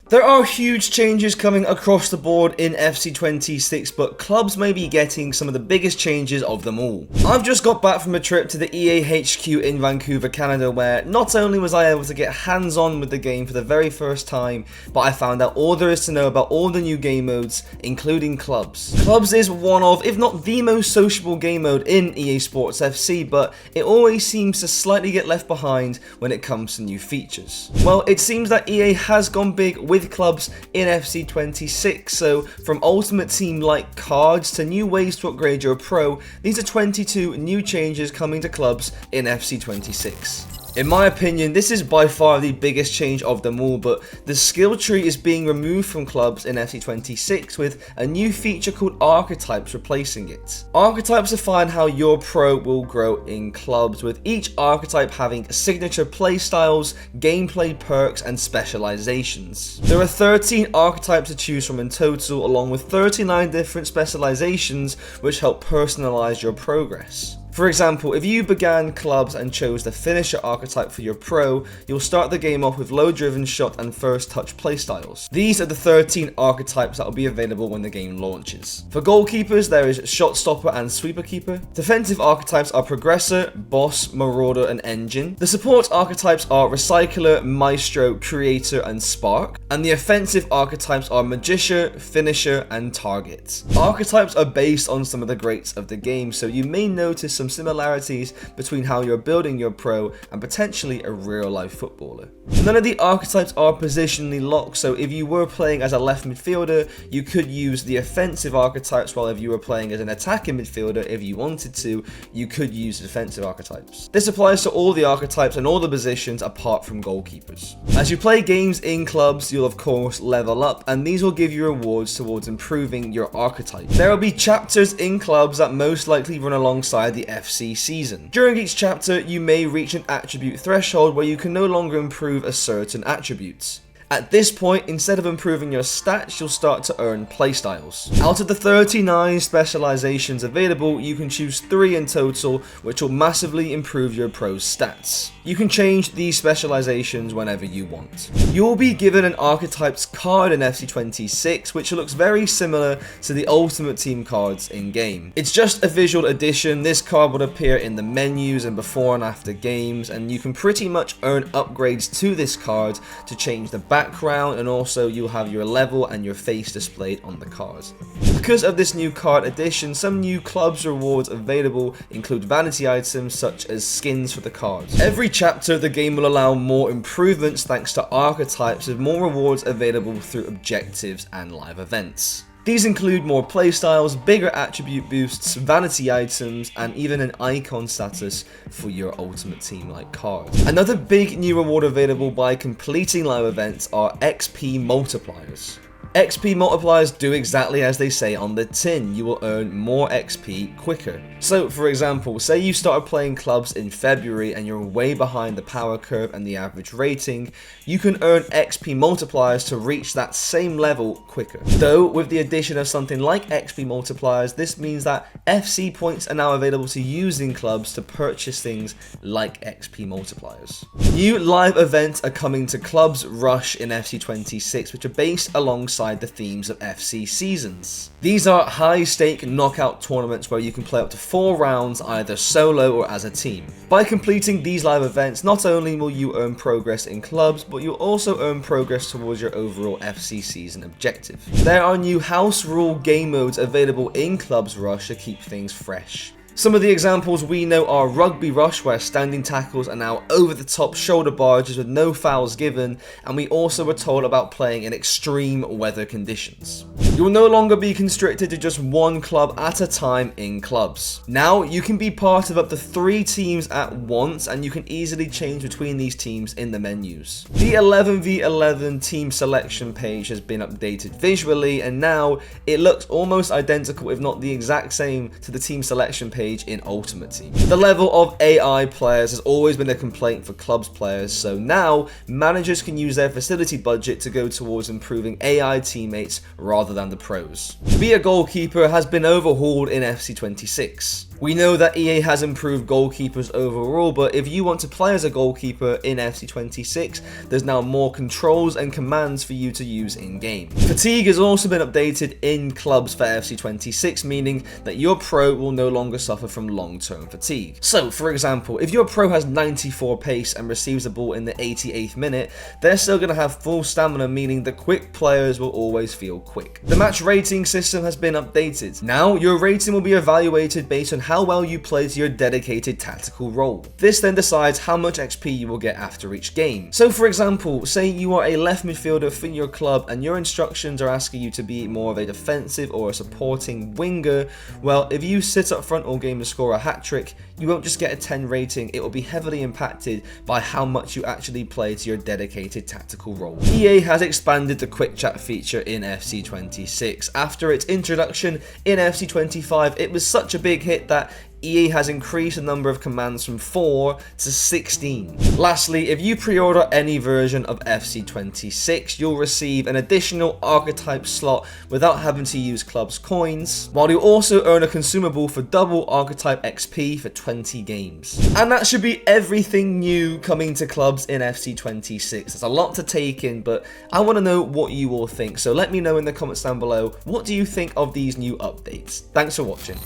There are huge changes coming across the board in FC26, but clubs may be getting some of the biggest changes of them all. I've just got back from a trip to the EA HQ in Vancouver, Canada, where not only was I able to get hands-on with the game for the very first time, but I found out all there is to know about all the new game modes, including clubs. Clubs is one of, if not the most sociable game mode in EA Sports FC, but it always seems to slightly get left behind when it comes to new features. Well, it seems that EA has gone big with clubs in FC26, so from Ultimate Team-like cards to new ways to upgrade your pro, these are 22 new changes coming to clubs in FC26. In my opinion, this is by far the biggest change of them all, but the skill tree is being removed from clubs in FC26 with a new feature called Archetypes replacing it. Archetypes define how your pro will grow in clubs, with each archetype having signature playstyles, gameplay perks, and specializations. There are 13 archetypes to choose from in total, along with 39 different specializations which help personalize your progress. For example, if you began clubs and chose the finisher archetype for your pro, you'll start the game off with low-driven shot and first touch playstyles. These are the 13 archetypes that will be available when the game launches. For goalkeepers, there is shot stopper and sweeper keeper. Defensive archetypes are progressor, boss, marauder, and engine. The support archetypes are recycler, maestro, creator, and spark. And the offensive archetypes are magician, finisher, and target. Archetypes are based on some of the greats of the game, so you may notice some similarities between how you're building your pro and potentially a real-life footballer. None of the archetypes are positionally locked, so if you were playing as a left midfielder, you could use the offensive archetypes, while if you were playing as an attacking midfielder, if you wanted to, you could use defensive archetypes. This applies to all the archetypes and all the positions apart from goalkeepers. As you play games in clubs, you'll of course level up, and these will give you rewards towards improving your archetype. There will be chapters in clubs that most likely run alongside the FC season. During each chapter, you may reach an attribute threshold where you can no longer improve a certain attribute. At this point, instead of improving your stats, you'll start to earn playstyles. Out of the 39 specializations available, you can choose 3 in total, which will massively improve your pro's stats. You can change these specializations whenever you want. You'll be given an Archetypes card in FC26, which looks very similar to the Ultimate Team cards in-game. It's just a visual addition. This card would appear in the menus and before and after games, and you can pretty much earn upgrades to this card to change the background, and also you'll have your level and your face displayed on the card. Because of this new card addition, some new clubs rewards available include vanity items such as skins for the cards. Every chapter, the game will allow more improvements thanks to archetypes, with more rewards available through objectives and live events. These include more playstyles, bigger attribute boosts, vanity items, and even an icon status for your Ultimate Team-like cards. Another big new reward available by completing live events are XP multipliers. XP multipliers do exactly as they say on the tin. You will earn more XP quicker. So, for example, say you started playing clubs in February and you're way behind the power curve and the average rating, you can earn XP multipliers to reach that same level quicker. Though, with the addition of something like XP multipliers, this means that FC points are now available to use in clubs to purchase things like XP multipliers. New live events are coming to Clubs Rush in FC26, which are based alongside the themes of FC seasons. These are high-stake knockout tournaments where you can play up to 4 rounds either solo or as a team. By completing these live events, not only will you earn progress in clubs, but you'll also earn progress towards your overall FC season objective. There are new house rule game modes available in Clubs Rush to keep things fresh. Some of the examples we know are Rugby Rush, where standing tackles are now over-the-top shoulder barges with no fouls given, and we also were told about playing in extreme weather conditions. You will no longer be constricted to just one club at a time in clubs. Now, you can be part of up to 3 teams at once, and you can easily change between these teams in the menus. The 11v11 team selection page has been updated visually, and now it looks almost identical, if not the exact same, to the team selection page in Ultimate Team. The level of AI players has always been a complaint for clubs players, so now managers can use their facility budget to go towards improving AI teammates rather than the pros. Be a goalkeeper has been overhauled in FC26. We know that EA has improved goalkeepers overall, but if you want to play as a goalkeeper in FC26, there's now more controls and commands for you to use in-game. Fatigue has also been updated in clubs for FC26, meaning that your pro will no longer suffer from long-term fatigue. So, for example, if your pro has 94 pace and receives the ball in the 88th minute, they're still going to have full stamina, meaning the quick players will always feel quick. The match rating system has been updated. Now, your rating will be evaluated based on how well you play to your dedicated tactical role. This then decides how much XP you will get after each game. So, for example, say you are a left midfielder for your club and your instructions are asking you to be more of a defensive or a supporting winger. Well, if you sit up front all game and score a hat-trick, you won't just get a 10 rating, it will be heavily impacted by how much you actually play to your dedicated tactical role. EA has expanded the quick chat feature in FC26. After its introduction in FC25, it was such a big hit that EA has increased the number of commands from 4 to 16. Lastly, if you pre-order any version of FC26, you'll receive an additional archetype slot without having to use club's coins, while you'll also earn a consumable for double archetype XP for 20 games. And that should be everything new coming to clubs in FC26. There's a lot to take in, but I want to know what you all think, so let me know in the comments down below, what do you think of these new updates? Thanks for watching.